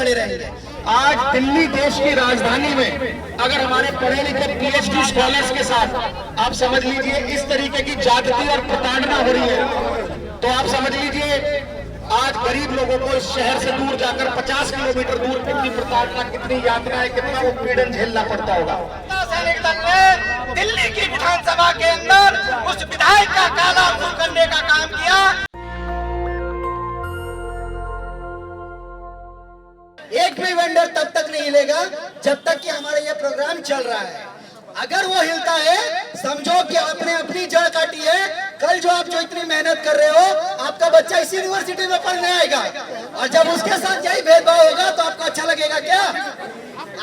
खड़े रहेंगे। आज दिल्ली देश की राजधानी में अगर हमारे पढ़े लिखे पीएचडी स्कॉलर्स के साथ आप समझ लीजिए इस तरीके की ज्यादती और प्रताड़ना हो रही है, तो आप समझ लीजिए आज गरीब लोगों को इस शहर से दूर जाकर 50 किलोमीटर दूर कितनी प्रताड़ना, कितनी यातनाएं, कितना उत्पीड़न झेलना पड़ता होगा। सैनिक दल ने दिल्ली की विधानसभा के अंदर उस विधायक का काला मुंह करने का काम किया। एक भी वेंडर तब तक नहीं हिलेगा जब तक कि हमारा ये प्रोग्राम चल रहा है। अगर वो हिलता है समझो कि आपने अपनी जड़ काटी है। कल जो इतनी मेहनत कर रहे हो, आपका बच्चा इसी यूनिवर्सिटी में पढ़ने आएगा और जब उसके साथ यही भेदभाव होगा तो आपको अच्छा लगेगा क्या?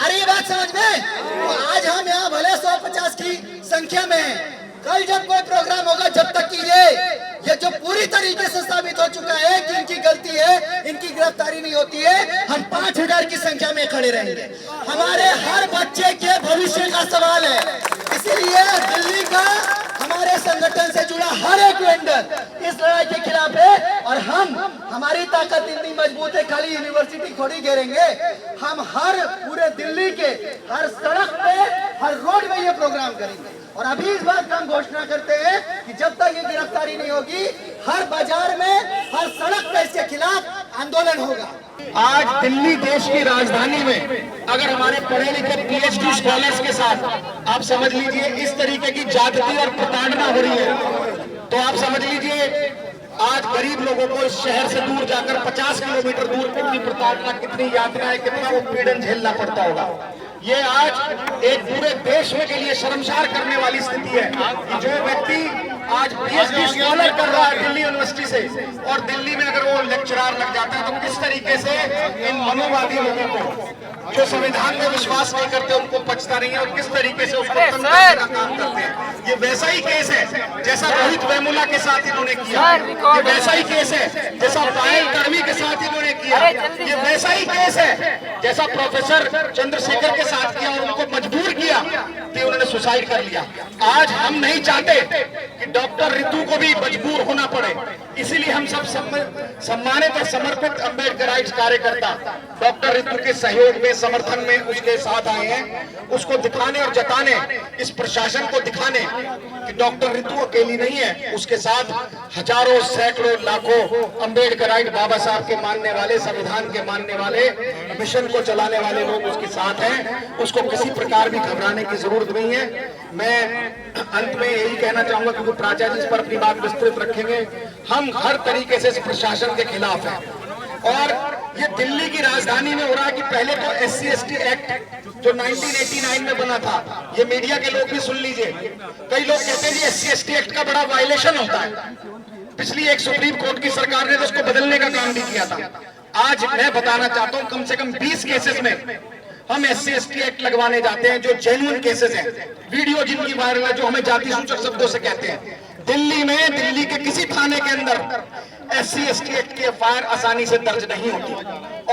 अरे ये बात समझ में? तो आज हम यहाँ भले 150 की संख्या में हैं, कल जब कोई प्रोग्राम होगा जब तक कि ये जो पूरी तरीके से साबित हो चुका है कि इनकी गलती है, इनकी गिरफ्तारी नहीं होती है, हम 5000 की संख्या में खड़े रहेंगे। हमारे हर बच्चे के भविष्य का सवाल है, इसीलिए दिल्ली का हमारे संगठन से जुड़ा हर एक वेंडर इस लड़ाई के खिलाफ है। और हमारी ताकत इतनी मजबूत है, खाली यूनिवर्सिटी थोड़ी घेरेंगे, हम हर पूरे दिल्ली के हर सड़क पे, हर रोड में ये प्रोग्राम करेंगे। और अभी इस बात का हम घोषणा करते हैं कि जब तक ये गिरफ्तारी नहीं होगी, हर बाजार में, हर सड़क पे इसके खिलाफ आंदोलन होगा। आज दिल्ली देश की राजधानी में अगर हमारे पढ़े लिखे पीएचडी स्कॉलर्स के साथ आप समझ लीजिए इस तरीके की ज्यादती और प्रताड़ना हो रही है, तो आप समझ लीजिए आज गरीब लोगों को इस शहर से दूर जाकर 50 किलोमीटर दूर कितनी प्रताड़ना, कितनी यातनाएं, कितना उत्पीड़न झेलना पड़ता होगा। ये आज एक पूरे देश में के लिए शर्मसार करने वाली स्थिति है कि जो व्यक्ति आज पीएचडी स्कॉलर कर रहा है दिल्ली यूनिवर्सिटी से, और दिल्ली में अगर वो लेक्चरर लग जाता है तो किस तरीके से इन मनोवादी लोगों को जो संविधान में विश्वास नहीं करते उनको पचता नहीं है और किस तरीके से उसको तंग करने का काम करते हैं। ये वैसा ही केस है जैसा रोहित वेमुला के साथ इन्होंने किया, ये वैसा ही केस है जैसा पायल कर्मी के साथ इन्होंने किया, ये वैसा ही केस है जैसा प्रोफेसर चंद्रशेखर के साथ किया और उनको मजबूर किया कि उन्होंने सुसाइड कर लिया। आज हम नहीं चाहते कि डॉक्टर रितु को भी मजबूर होना पड़े, इसीलिए हम सब सम्मानित और समर्पित अम्बेडकराइट कार्यकर्ता डॉक्टर रितु के सहयोग में, समर्थन में उसके साथ आए हैं, उसको दिखाने और जताने, इस प्रशासन को दिखाने कि डॉक्टर रितु अकेली नहीं है, उसके साथ हजारों, सैकड़ों, लाखों अम्बेडकराइट बाबा साहब के मानने वाले, संविधान के मानने वाले, मिशन को चलाने वाले लोग उसके साथ हैं। उसको किसी प्रकार भी घबराने की जरूरत नहीं है। मैं अंत में यही कहना चाहूंगा, क्योंकि प्राचार्य जी इस पर अपनी बात विस्तृत रखेंगे, हम हर तरीके से इस प्रशासन के खिलाफ हैं। और ये दिल्ली की राजधानी में हो रहा है कि पहले तो SC/ST एक्ट जो 1989 में बना था, ये मीडिया के लोग भी सुन लीजिए, कई लोग कहते हैं कि SC/ST एक्ट का बड़ा वायलेशन होता है। पिछली एक सुप्रीम कोर्ट की सरकार ने तो उसको बदलने का काम भी किया था। आज मैं बताना चाहता हूं कम से कम 20 केसेस में हम SC/ST एक्ट लगवाने जाते हैं जो जेन्युइन केसेस हैं, वीडियो जिनकी वायरल है, जो हमें जाति सूचक शब्दों से कहते हैं। दिल्ली में, दिल्ली के किसी थाने के अंदर SC/ST एक्ट की FIR आसानी से दर्ज नहीं होती,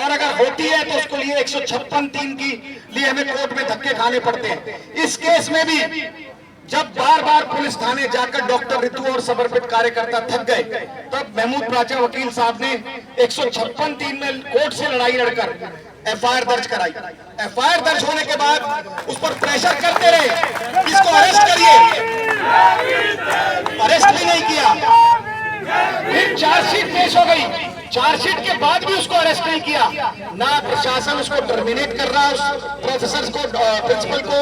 और अगर होती है तो उसके लिए 156(3) की लिए हमें कोर्ट में धक्के खाने पड़ते हैं। इस केस में भी जब बार बार पुलिस थाने जाकर डॉक्टर रितु और समर्पित कार्यकर्ता थक गए, तब महमूद प्राचा वकील साहब ने 156(3) में कोर्ट से लड़ाई लड़कर FIR दर्ज कराई। FIR दर्ज होने के बाद उस पर प्रेशर करते रहे, इसको अरेस्ट करिए, अरेस्ट भी नहीं किया। फिर चार्जशीट पेश हो गई, चार्जशीट के बाद भी उसको अरेस्ट नहीं किया। ना प्रशासन उसको टर्मिनेट कर रहा है, उस प्रोफेसर को, प्रिंसिपल को,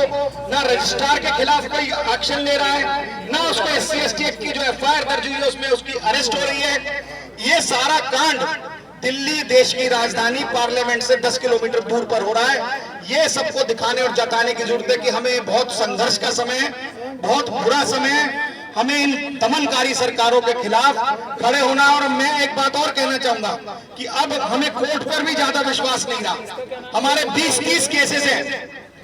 ना रजिस्ट्रार के खिलाफ कोई एक्शन ले रहा है, ना उसको SC/ST एक्ट की जो FIR दर्ज हुई है उसमें उसकी अरेस्ट हो रही है। ये सारा कांड दिल्ली देश की राजधानी पार्लियामेंट से 10 किलोमीटर दूर पर हो रहा है। ये सबको दिखाने और जताने की जरूरत है कि हमें बहुत संघर्ष का समय है, बहुत बुरा समय है, हमें इन दमनकारी सरकारों के खिलाफ खड़े होना। और मैं एक बात और कहना चाहूंगा कि अब हमें कोर्ट पर भी ज्यादा विश्वास नहीं रहा। हमारे 20-30 केसेस हैं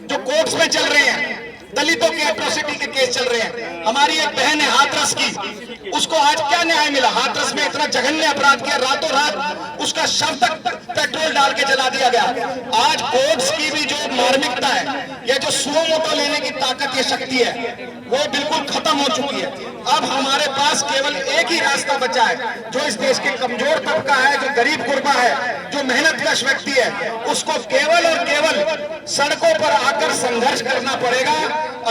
जो कोर्ट्स में चल रहे हैं, दलितों के एट्रोसिटी के केस चल रहे हैं। हमारी एक बहन है हाथरस की, उसको आज क्या न्याय मिला? हाथरस में इतना जघन्य अपराध किया, रातों रात उसका शव तक पेट्रोल डाल के जला दिया गया। आज कोर्ट्स की भी जो मार्मिकता है, या जो सुओ मोटो लेने की ताकत, ये शक्ति है, वो बिल्कुल खत्म हो चुकी है। अब हमारे पास केवल एक ही रास्ता बचा है। जो इस देश के कमजोर तबका है, जो गरीब गुरबा है, जो मेहनतकश व्यक्ति है, उसको केवल और केवल सड़कों पर आकर संघर्ष करना पड़ेगा।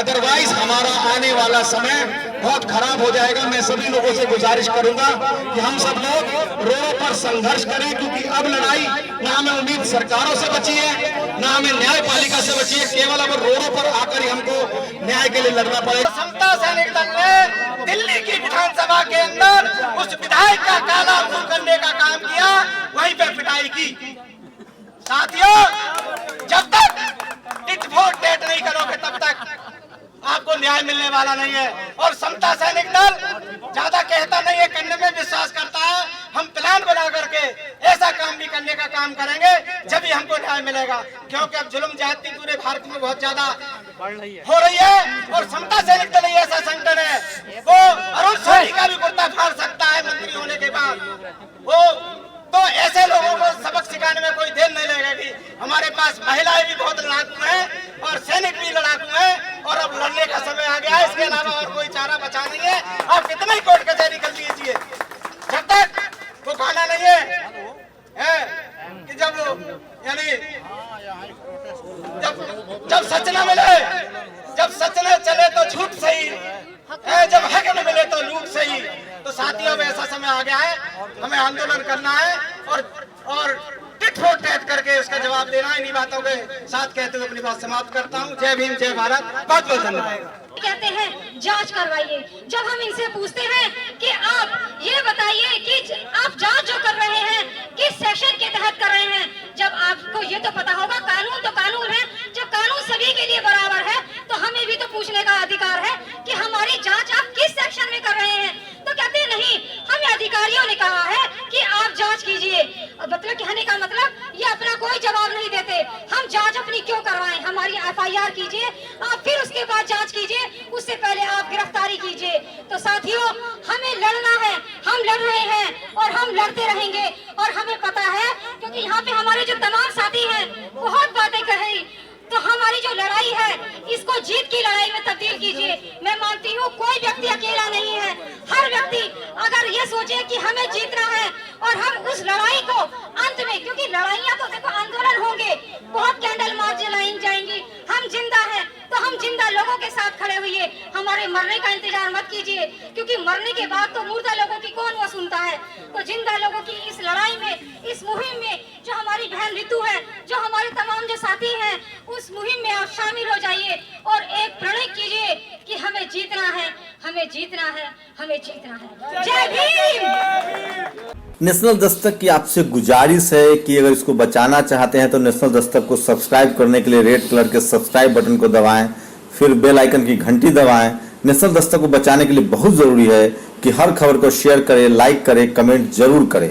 अदरवाइज हमारा आने वाला समय बहुत खराब हो जाएगा। मैं सभी लोगों से गुजारिश करूंगा कि हम सब लोग रोडों पर संघर्ष करें, क्योंकि अब लड़ाई ना हमें उम्मीद सरकारों से बची है, ना हमें न्यायपालिका से बची है। केवल अब रोडों पर आकर ही हमको न्याय के लिए लड़ना पड़ेगा। समता सैनिक दल ने दिल्ली की विधानसभा के अंदर उस विधायक का काला मुंह करने का काम किया, वहीं पे पिटाई की। साथियों, जब तक टिट फॉर टैट नहीं करोगे तब तक आपको न्याय मिलने वाला नहीं है। और समता सैनिक दल ज्यादा कहता नहीं है, करने में विश्वास करता है। हम प्लान बना करके ऐसा काम भी करने का काम करेंगे जब ही हमको न्याय मिलेगा, क्योंकि अब जुल्म ज्यादती पूरे भारत में बहुत ज्यादा हो रही है। और समता सैनिक दल ऐसा संगठन है, वो अरुण सोनी का भी कुर्ता फाड़ सकता है मंत्री होने के बाद। वो तो ऐसे लोगों को सबक सिखाने में कोई देर नहीं लगेगी। हमारे पास महिलाएं भी बहुत लड़ाकू हैं और सैनिक भी लड़ाकू हैं, और अब लड़ने का समय आ गया है। इसके अलावा और कोई चारा बचा नहीं है। आप कितना ही कोर्ट कचहरी कर लीजिए, जब तक वो खाना नहीं है कि यानी जब सच न मिले, जब सच न चले तो झूठ सही, जब हक न मिले तो लूट सही। तो साथियों, अब ऐसा समय आ गया है, हमें आंदोलन करना है और टिट फॉर टैट करके उसका जवाब देना है। इन्हीं बातों के साथ कहते हुए अपनी बात समाप्त करता हूँ। जय भीम, जय भारत, बहुत बहुत धन्यवाद। कहते हैं जांच करवाइए। जब हम इनसे पूछते हैं कि आप ये बताइए कि आप जांच जो कर रहे हैं किस सेक्शन के तहत कर रहे हैं, जब आपको ये तो पता होगा कानून तो कानून है, जब कानून सभी के लिए बराबर है तो हमें भी तो पूछने का अधिकार है कि हमारी जांच आप किस सेक्शन में कर रहे हैं। तो कहते हैं नहीं, हमें अधिकारियों ने कहा है कि आप जांच कीजिए। मतलब कहने का मतलब ये अपना कोई जवाब नहीं देते। हम जांच अपनी क्यों करवाएं? हमारी FIR कीजिए, आप फिर उसके बाद जांच कीजिए, उससे पहले आप गिरफ्तारी कीजिए। तो साथियों, हमें लड़ना है, हम लड़ रहे हैं और हम लड़ते रहेंगे। और हमें पता है, क्योंकि यहाँ पे हमारे जो तमाम साथी हैं बहुत बातें कही, तो हमारी जो लड़ाई है इसको जीत की लड़ाई में तब्दील कीजिए। मैं मानती हूँ कोई व्यक्ति अकेला नहीं है। हर व्यक्ति अगर ये सोचे कि हमें जीतना है और हम उस लड़ाई को अंत में, क्योंकि लड़ाइयाँ तो देखो आंदोलन होंगे, बहुत कैंडल मार्च जलाई जाएंगी, हम जिंदा हैं तो हम जिंदा लोगों के साथ खड़े हुए। हमारे मरने का इंतजार मत कीजिए, क्योंकि मरने के बाद तो मुर्दा लोगों की कौन वो सुनता है। तो जिंदा लोगों की इस लड़ाई में, इस मुहिम में जो हमारी बहन रितु है, जो हमारे तमाम जो साथी हैं, उस मुहिम में आप शामिल हो जाइए और एक प्रण कीजिए कि हमें जीतना है, हमें जीतना है, हमें जीतना है। जय भीम। नेशनल दस्तक की आपसे गुजारिश है कि अगर इसको बचाना चाहते हैं तो नेशनल दस्तक को सब्सक्राइब करने के लिए रेड कलर के सब्सक्राइब बटन को दबाएं, फिर बेल आइकन की घंटी दबाएं। नेशनल दस्तक को बचाने के लिए बहुत जरूरी है कि हर खबर को शेयर करें, लाइक करें, कमेंट जरूर करें।